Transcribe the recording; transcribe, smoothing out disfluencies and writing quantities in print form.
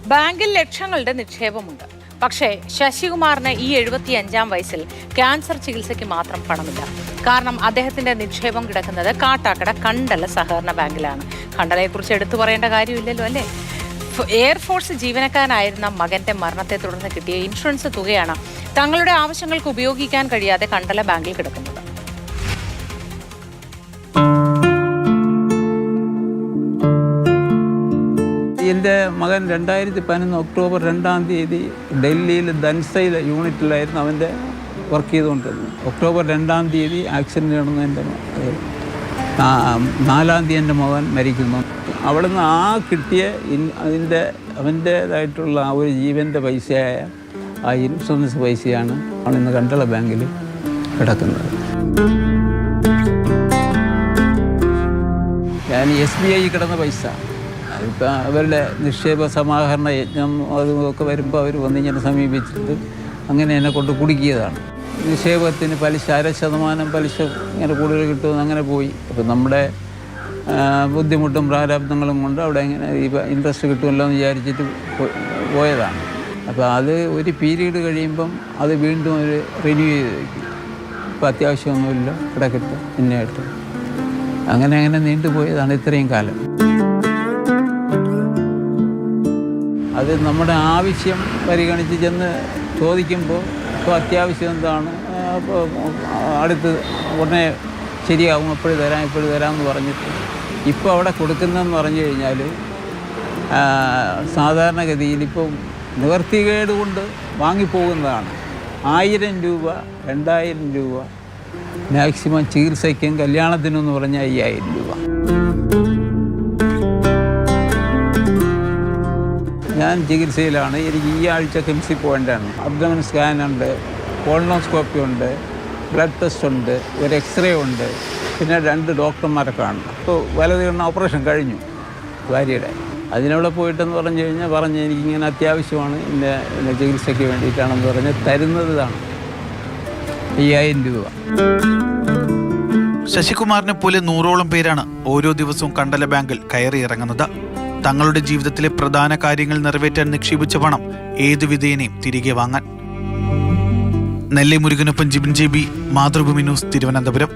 ബാങ്കിൽ ലക്ഷങ്ങളുടെ നിക്ഷേപമുണ്ട്. പക്ഷേ ശശികുമാറിന് ഈ 75-ാം വയസ്സിൽ ക്യാൻസർ ചികിത്സയ്ക്ക് മാത്രം പണമില്ല. കാരണം അദ്ദേഹത്തിന്റെ നിക്ഷേപം കിടക്കുന്നത് കാട്ടാക്കട കണ്ടല സഹകരണ ബാങ്കിലാണ്. കണ്ടലയെക്കുറിച്ച് എടുത്തു പറയേണ്ട കാര്യമില്ലല്ലോ അല്ലേ? എയർഫോഴ്സ് ജീവനക്കാരനായിരുന്ന മകന്റെ മരണത്തെ തുടർന്ന് കിട്ടിയ ഇൻഷുറൻസ് തുകയാണ് തങ്ങളുടെ ആവശ്യങ്ങൾക്ക് ഉപയോഗിക്കാൻ കഴിയാതെ കണ്ടല ബാങ്കിൽ കിടക്കുന്നത്. എൻ്റെ മകൻ 2011 ഒക്ടോബർ 2-ാം തീയതി ഡൽഹിയിൽ ധൻസയിൽ യൂണിറ്റിലായിരുന്നു അവൻ്റെ വർക്ക് ചെയ്തുകൊണ്ടിരുന്നത്. ഒക്ടോബർ 2-ാം തീയതി ആക്സിഡൻറ്റ് നടന്നു. എൻ്റെ 4-ാം തീയതി എൻ്റെ മകൻ മരിക്കുന്നു. അവിടുന്ന് കിട്ടിയ അവൻ്റേതായിട്ടുള്ള ആ ഒരു ജീവൻ്റെ പൈസയായ ആ ഇൻഷുറൻസ് പൈസയാണ് ഇന്ന് കണ്ടള ബാങ്കിൽ കിടക്കുന്നത്. ഞാൻ SBI കിടന്ന പൈസ ഇപ്പം അവരുടെ നിക്ഷേപ സമാഹരണ യജ്ഞം അതുമൊക്കെ വരുമ്പോൾ അവർ വന്നിങ്ങനെ സമീപിച്ചിട്ട് അങ്ങനെ എന്നെ കൊണ്ട് കുടുക്കിയതാണ്. നിക്ഷേപത്തിന് പലിശ 0.5% പലിശ ഇങ്ങനെ കൂടുതൽ കിട്ടുമെന്ന് അങ്ങനെ പോയി. അപ്പം നമ്മുടെ ബുദ്ധിമുട്ടും പ്രാരാബ്ദങ്ങളും കൊണ്ട് അവിടെ ഇങ്ങനെ ഇൻട്രസ്റ്റ് കിട്ടുമല്ലോ എന്ന് വിചാരിച്ചിട്ട് പോയതാണ്. അപ്പോൾ അത് ഒരു പീരീഡ് കഴിയുമ്പം അത് വീണ്ടും ഒരു റിന്യൂ ചെയ്ത് വയ്ക്കും. ഇപ്പോൾ അത്യാവശ്യമൊന്നുമില്ല, കിടക്കട്ടെ പിന്നെയായിട്ട് അങ്ങനെ നീണ്ടുപോയതാണ് ഇത്രയും കാലം. അത് നമ്മുടെ ആവശ്യം പരിഗണിച്ച് ചെന്ന് ചോദിക്കുമ്പോൾ ഇപ്പോൾ അത്യാവശ്യം എന്താണ്, അപ്പോൾ അടുത്ത് ഉടനെ ശരിയാവും, എപ്പോഴും തരാമെന്ന് പറഞ്ഞിട്ട് ഇപ്പോൾ അവിടെ കൊടുക്കുന്നതെന്ന് പറഞ്ഞു കഴിഞ്ഞാൽ സാധാരണഗതിയിൽ ഇപ്പം നിവർത്തികേട് കൊണ്ട് വാങ്ങിപ്പോകുന്നതാണ്. 1000 രൂപ 2000 രൂപ മാക്സിമം ചികിത്സയ്ക്കും കല്യാണത്തിനെന്ന് പറഞ്ഞാൽ 5000 രൂപ. ഞാൻ ചികിത്സയിലാണ്. എനിക്ക് ഈ ആഴ്ച കിംസിൽ പോകേണ്ടതാണ്. അബ്ഡോമൻ സ്കാനുണ്ട്, കോളനോസ്കോപ്പി ഉണ്ട്, ബ്ലഡ് ടെസ്റ്റ് ഉണ്ട്, ഒരു എക്സ്റേ ഉണ്ട്, പിന്നെ 2 ഡോക്ടർമാരെ കാണണം. ഇപ്പോൾ വലതുകണ്ണ ഓപ്പറേഷൻ കഴിഞ്ഞു ഭാര്യയുടെ. അതിനവിടെ പോയിട്ടെന്ന് പറഞ്ഞു കഴിഞ്ഞാൽ എനിക്കിങ്ങനെ അത്യാവശ്യമാണ്, ഇന്ന ചികിത്സയ്ക്ക് വേണ്ടിയിട്ടാണെന്ന് പറഞ്ഞ് തരുന്നതാണ് 5000 രൂപ. ശശികുമാറിനെ പോലെ 100ഓളം പേരാണ് ഓരോ ദിവസവും കണ്ടല ബാങ്കിൽ കയറി ഇറങ്ങുന്നത്. തങ്ങളുടെ ജീവിതത്തിലെ പ്രധാന കാര്യങ്ങൾ നിറവേറ്റാൻ നിക്ഷേപിച്ച പണം ഏതു വിധേനയും തിരികെ വാങ്ങാൻ. നെല്ലി മുരുകനൊപ്പം ജിബിൻ JB, മാതൃഭൂമി ന്യൂസ്, തിരുവനന്തപുരം.